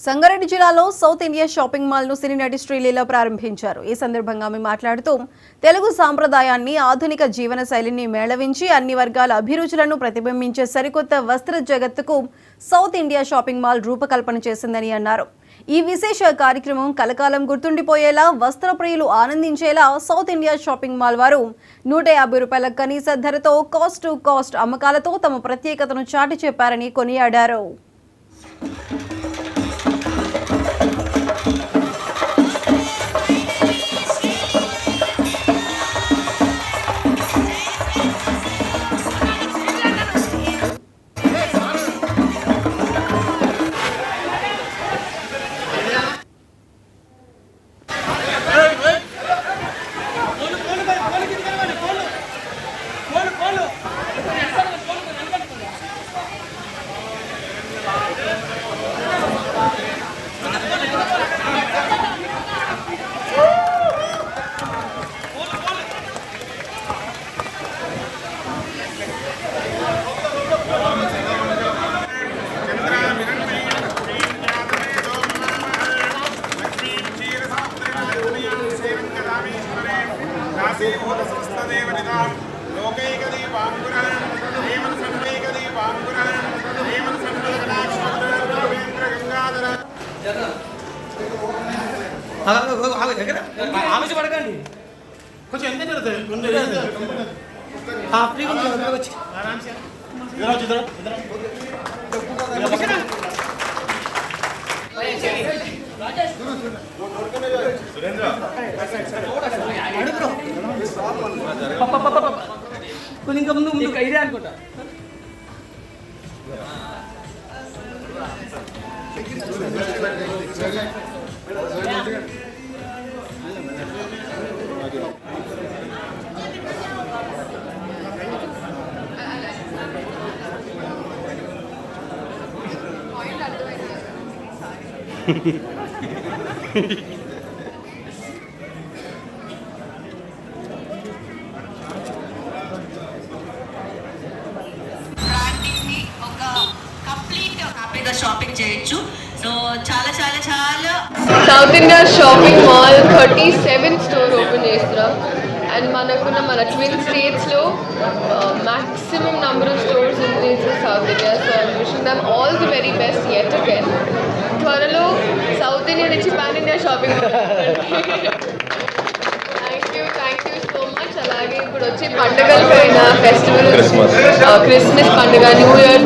సంగారెడ్డి జిల్లాలో south India shopping mall ను సినీ నటి శ్రీలీల ప్రారంభించారు. ఈ సందర్భంగా ఆమె మాట్లాడుతూ తెలుగు సాంప్రదాయాన్ని ఆధునిక జీవన శైలిని మేళవించి అన్ని వర్గాల అభిరుచులను ప్రతిబింబించే సరికొత్త వస్త్ర జగత్తుకు సౌత్ ఇండియా షాపింగ్ మాల్ రూపకల్పన చేసిందని అన్నారు. ఈ విశేష కార్యక్రమం కలకాలం గుర్తుండిపోయేలా వస్త్ర ప్రియులు ఆనందించేలా సౌత్ ఇండియా షాపింగ్ మాల్ వారు 150 రూపాయల కనీస ధరతో కాస్ట్ టు కాస్ట్ అమ్మకాలతో తమ ప్రత్యేకతను చాటి చెప్పారని కొనియాడారు. ఆలోచపడకండి కొంచెం ఎంత జరుగుతుంది ఇంకా ముందు ఇదే అనుకుంటా. షాపింగ్ చేయొచ్చు. సో చాలా చాలా చాలా south India shopping mall 37th store open చేస్తున్నాం. అండ్ మన ట్విన్ స్టేట్స్లో మ్యాక్సిమం నెంబర్ ఆఫ్ స్టోర్స్ ఉంది south India. So I wishing them all the very best yet again. త్వరలో సౌత్ ఇండియా నుంచి pan India shopping. Thank you so much. అలాగే ఇప్పుడు వచ్చే పండుగలు పైన ఫెస్టివల్, క్రిస్మస్ పండుగ, న్యూ ఇయర్,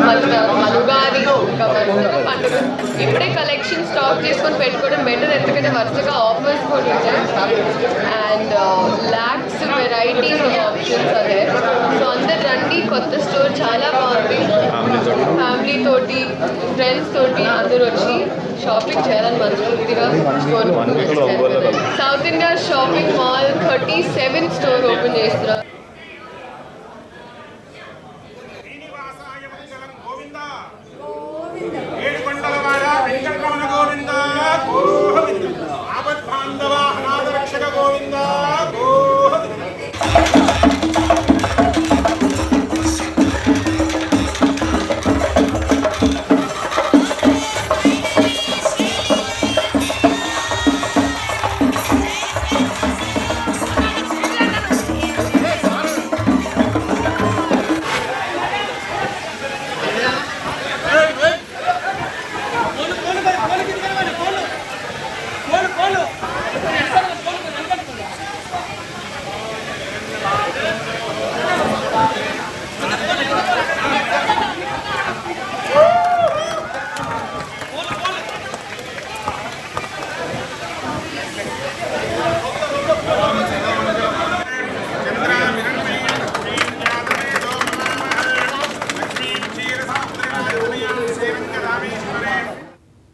ఉగాది, పండుగ ఇప్పుడే కలెక్షన్ స్టాక్ చేసుకొని పెట్టుకోవడం బెటర్. ఎందుకంటే వరుసగా ఆఫర్స్ కూడా ఉంటాయి and lakhs varieties of options అదే. సో అందరు రండి, కొత్త స్టోర్ చాలా బాగుంది. ఫ్యామిలీ తోటి, ఫ్రెండ్స్ తోటి అందరూ వచ్చి షాపింగ్ చేయాలని మనస్ఫూర్తిగా కోరుకుంటున్నాను. South India shopping mall 37th store open చేస్తున్నారు. Follow.